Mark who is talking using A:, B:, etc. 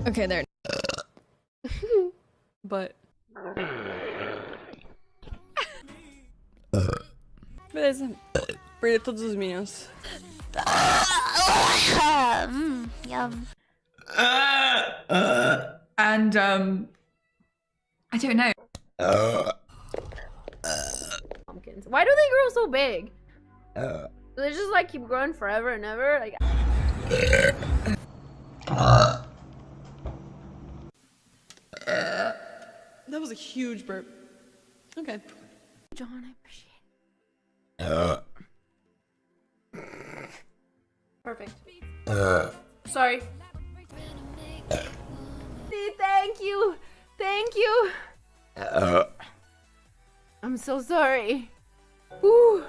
A: Okay, there. But beleza. Perdi todos os minions.
B: Yum.
C: And I don't know.
B: Pumpkins. Why do they grow so big? Do they just like keep growing forever and ever? Like.
A: That was a huge burp. Okay.
B: John, I appreciate it. Perfect. Sorry. Thank you. Thank you. I'm so sorry. Whew.